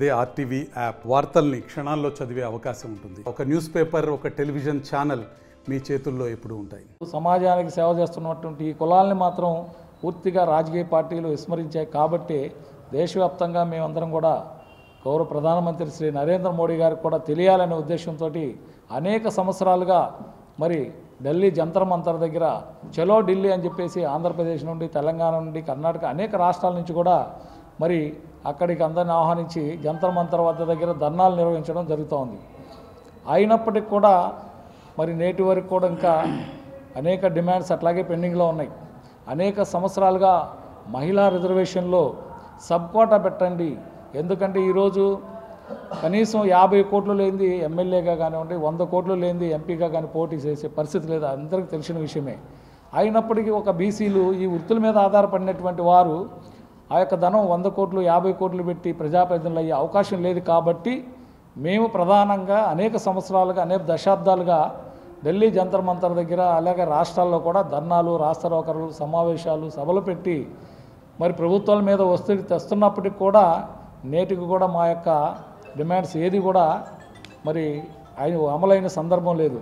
అదే RTV app వార్తల్ని క్షణాల్లో చదివే అవకాశం ఉంటుంది. ఒక న్యూస్ పేపర్, ఒక టెలివిజన్ ఛానల్ మీ చేతుల్లో ఎప్పుడూ ఉంటాయి. సమాజానికి సేవ చేస్తున్నటువంటి ఈ కులాలని మాత్రం పూర్తిగా రాజకీయ పార్టీలు విస్మరించాయి. కాబట్టి దేశవ్యాప్తంగా మేమందరం కూడా గౌరవ ప్రధానమంత్రి శ్రీ నరేంద్ర మోడీ గారికి కూడా తెలియాలనే ఉద్దేశంతో అనేక సంవత్సరాలుగా మరి ఢిల్లీ జంతర్ మంతర్ దగ్గర చలో ఢిల్లీ అని చెప్పేసి ఆంధ్రప్రదేశ్ నుండి, తెలంగాణ నుండి, కర్ణాటక అనేక రాష్ట్రాల నుంచి కూడా మరి అక్కడికి అందరిని ఆహ్వానించి జంతర్ మంతర్ వద్ద దగ్గర ధర్నాలు నిర్వహించడం జరుగుతూ ఉంది. అయినప్పటికీ కూడా మరి నేటి వరకు కూడా ఇంకా అనేక డిమాండ్స్ అట్లాగే పెండింగ్లో ఉన్నాయి. అనేక సంవత్సరాలుగా మహిళా రిజర్వేషన్లో సబ్ కోటా పెట్టండి, ఎందుకంటే ఈరోజు కనీసం 50 కోట్లు లేనిది ఎమ్మెల్యేగా కానివ్వండి, 100 కోట్లు లేనిది ఎంపీగా కానీ పోటీ చేసే పరిస్థితి లేదు, అందరికీ తెలిసిన విషయమే. అయినప్పటికీ ఒక బీసీలు ఈ వృత్తుల మీద ఆధారపడినటువంటి వారు ఆ యొక్క ధనం 100 కోట్లు 50 కోట్లు పెట్టి ప్రజాప్రతినిధులు అయ్యే అవకాశం లేదు. కాబట్టి మేము ప్రధానంగా అనేక సంవత్సరాలుగా, అనేక దశాబ్దాలుగా ఢిల్లీ జంతర్ మంతర్ దగ్గర అలాగే రాష్ట్రాల్లో కూడా ధర్నాలు, రాస్తారోకలు, సమావేశాలు, సభలు పెట్టి మరి ప్రభుత్వాల మీద ఒత్తిడి తెస్తున్నప్పటికి కూడా నేటికి కూడా మా యొక్క డిమాండ్స్ ఏది కూడా మరి అమలైన సందర్భం లేదు.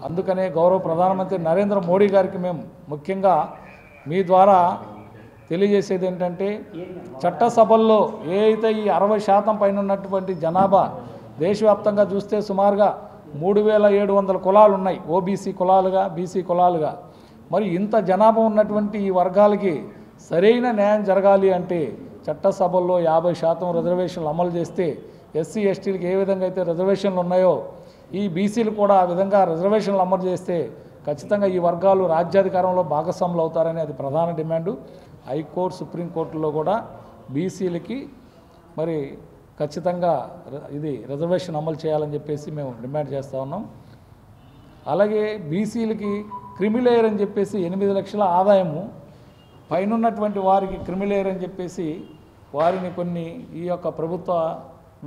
అందుకనే గౌరవ ప్రధానమంత్రి నరేంద్ర మోడీ గారికి మేము ముఖ్యంగా మీ ద్వారా తెలియజేసేది ఏంటంటే, చట్టసభల్లో ఏ అయితే ఈ 60% పైన ఉన్నటువంటి జనాభా దేశవ్యాప్తంగా చూస్తే సుమారుగా 3700 కులాలు ఉన్నాయి, ఓబీసీ కులాలుగా, బీసీ కులాలుగా. మరి ఇంత జనాభా ఉన్నటువంటి ఈ వర్గాలకి సరైన న్యాయం జరగాలి అంటే చట్టసభల్లో 50% రిజర్వేషన్లు అమలు చేస్తే, ఎస్సీ ఎస్టీలకు ఏ విధంగా అయితే రిజర్వేషన్లు ఉన్నాయో ఈ బీసీలు కూడా ఆ విధంగా రిజర్వేషన్లు అమలు చేస్తే ఖచ్చితంగా ఈ వర్గాలు రాజ్యాధికారంలో భాగస్వాములు అవుతారని అది ప్రధాన డిమాండు. హైకోర్టు, సుప్రీంకోర్టులో కూడా బీసీలకి మరి ఖచ్చితంగా ఇది రిజర్వేషన్ అమలు చేయాలని చెప్పేసి మేము డిమాండ్ చేస్తూ ఉన్నాం. అలాగే బీసీలకి క్రిమిలేయర్ అని చెప్పేసి 8 లక్షల ఆదాయము పైనున్నటువంటి వారికి క్రిమిలేయర్ అని చెప్పేసి వారిని కొన్ని ఈ యొక్క ప్రభుత్వ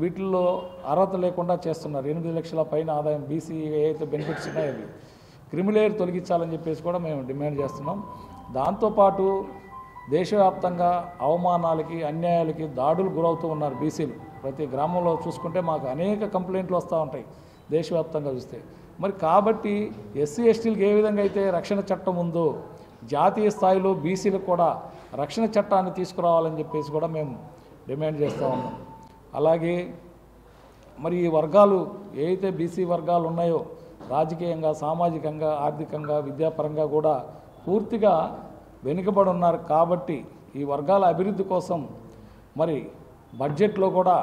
వీటిల్లో అర్హత లేకుండా చేస్తున్నారు. 8 లక్షల పైన ఆదాయం బీసీ ఏదైతే బెనిఫిట్స్ ఉన్నాయో అవి క్రిమిలేయర్ తొలగించాలని చెప్పేసి కూడా మేము డిమాండ్ చేస్తున్నాం. దాంతోపాటు దేశవ్యాప్తంగా అవమానాలకి, అన్యాయాలకి, దాడులు గురవుతూ ఉన్నారు బీసీలు. ప్రతి గ్రామంలో చూసుకుంటే మాకు అనేక కంప్లైంట్లు వస్తూ ఉంటాయి దేశవ్యాప్తంగా చూస్తే. మరి కాబట్టి ఎస్సీ ఎస్టీలకు ఏ విధంగా అయితే రక్షణ చట్టం ఉందో జాతీయ స్థాయిలో బీసీలకు కూడా రక్షణ చట్టాన్ని తీసుకురావాలని చెప్పేసి కూడా మేము డిమాండ్ చేస్తూ ఉన్నాం. అలాగే మరి ఈ వర్గాలు ఏవైతే బీసీ వర్గాలు ఉన్నాయో రాజకీయంగా, సామాజికంగా, ఆర్థికంగా, విద్యాపరంగా కూడా పూర్తిగా వెనుకబడి ఉన్నారు. కాబట్టి ఈ వర్గాల అభివృద్ధి కోసం మరి బడ్జెట్లో కూడా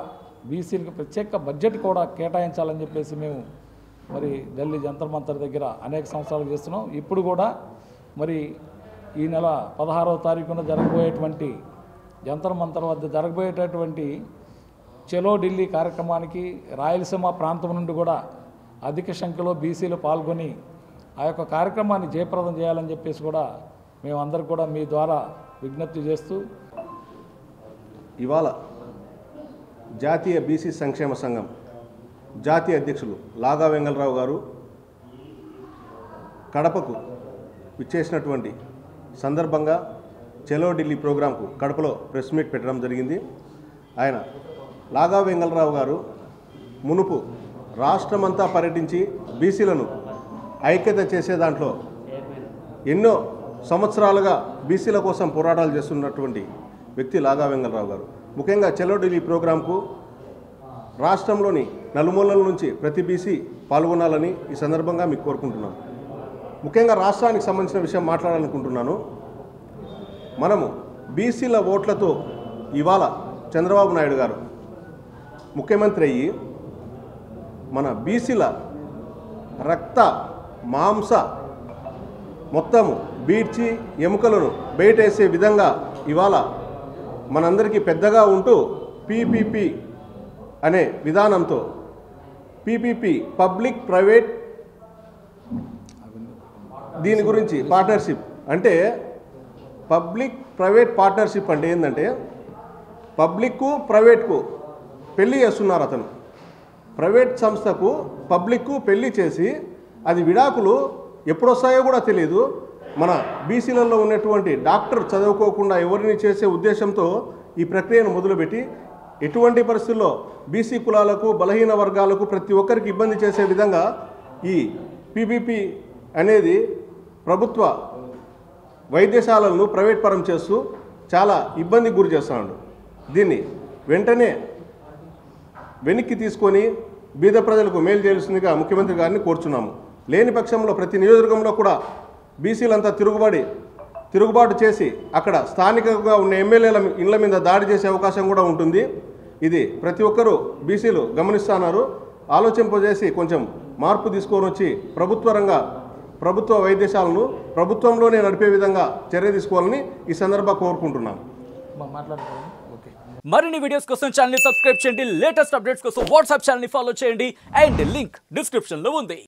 బీసీలకు ప్రత్యేక బడ్జెట్ కూడా కేటాయించాలని చెప్పేసి మేము మరి ఢిల్లీ జంతర్ మంతర్ దగ్గర అనేక సంవత్సరాలు చేస్తున్నాం. ఇప్పుడు కూడా మరి ఈ నెల 16వ తారీఖున జరగబోయేటువంటి జంతర్ మంతర్ వద్ద జరగబోయేటటువంటి చలో ఢిల్లీ కార్యక్రమానికి రాయలసీమ ప్రాంతం నుండి కూడా అధిక సంఖ్యలో బీసీలు పాల్గొని ఆ యొక్క కార్యక్రమాన్ని జయప్రదం చేయాలని చెప్పేసి కూడా మేమందరూ కూడా మీ ద్వారా విజ్ఞప్తి చేస్తూ, ఇవాళ జాతీయ బీసీ సంక్షేమ సంఘం జాతీయ అధ్యక్షులు లాగా వెంగళరావు గారు కడపకు విచ్చేసినటువంటి సందర్భంగా చలో ఢిల్లీ ప్రోగ్రాంకు కడపలో ప్రెస్ మీట్ పెట్టడం జరిగింది. ఆయన లాగా వెంగళరావు గారు మునుపు రాష్ట్రమంతా పర్యటించి బీసీలను ఐక్యత చేసే దాంట్లో ఎన్నో సంవత్సరాలుగా బీసీల కోసం పోరాటాలు చేస్తున్నటువంటి వ్యక్తి లాగా వెంగళరావు గారు. ముఖ్యంగా చలో ఢిల్లీ ప్రోగ్రాంకు రాష్ట్రంలోని నలుమూలల నుంచి ప్రతి బీసీ పాల్గొనాలని ఈ సందర్భంగా మీకు కోరుకుంటున్నాను. ముఖ్యంగా రాష్ట్రానికి సంబంధించిన విషయం మాట్లాడాలనుకుంటున్నాను. మనము బీసీల ఓట్లతో ఇవాళ చంద్రబాబు నాయుడు గారు ముఖ్యమంత్రి అయ్యి మన బీసీల రక్త మాంస మొత్తము బీడ్చి ఎముకలను బయటేసే విధంగా ఇవాళ మనందరికీ పెద్దగా ఉంటూ పీపీపీ అనే విధానంతో పీపీపీ పబ్లిక్ ప్రైవేట్ దీని గురించి పార్ట్నర్షిప్ అంటే పబ్లిక్ ప్రైవేట్ పార్ట్నర్షిప్ అంటే ఏంటంటే పబ్లిక్కు ప్రైవేట్కు పెళ్ళి చేస్తున్నారు. అతను ప్రైవేట్ సంస్థకు పబ్లిక్కు పెళ్ళి చేసి అది విడాకులు ఎప్పుడొస్తాయో కూడా తెలియదు. మన బీసీలలో ఉన్నటువంటి డాక్టర్ చదువుకోకుండా ఎవరిని చేసే ఉద్దేశంతో ఈ ప్రక్రియను మొదలుపెట్టి ఎటువంటి పరిస్థితుల్లో బీసీ కులాలకు బలహీన వర్గాలకు ప్రతి ఒక్కరికి ఇబ్బంది చేసే విధంగా ఈ పీపీపీ అనేది ప్రభుత్వ వైద్యశాలలను ప్రైవేట్ పరం చేస్తూ చాలా ఇబ్బందికి గురి చేస్తున్నాడు. దీన్ని వెంటనే వెనక్కి తీసుకొని బీద ప్రజలకు మేలు చేయాల్సిందిగా ముఖ్యమంత్రి గారిని కోరుచున్నాము. లేని పక్షంలో ప్రతి నియోజకవర్గంలో కూడా బీసీలంతా తిరుగుబాటు చేసి అక్కడ స్థానికంగా ఉన్న ఎమ్మెల్యేల ఇళ్ల మీద దాడి చేసే అవకాశం కూడా ఉంటుంది. ఇది ప్రతి ఒక్కరూ బీసీలు గమనిస్తున్నారు. ఆలోచింపజేసి కొంచెం మార్పు తీసుకొని వచ్చి ప్రభుత్వ వైద్యశాలను ప్రభుత్వంలోనే నడిపే విధంగా చర్య తీసుకోవాలని ఈ సందర్భంగా కోరుకుంటున్నాం. మరిన్ని వీడియోస్ కోసం ఛానల్ ని సబ్స్క్రైబ్ చేయండి. లేటెస్ట్ అప్డేట్స్ కోసం వాట్సాప్ ఛానల్ ని ఫాలో చేయండి. అండ్ లింక్ డిస్క్రిప్షన్ లో ఉంది.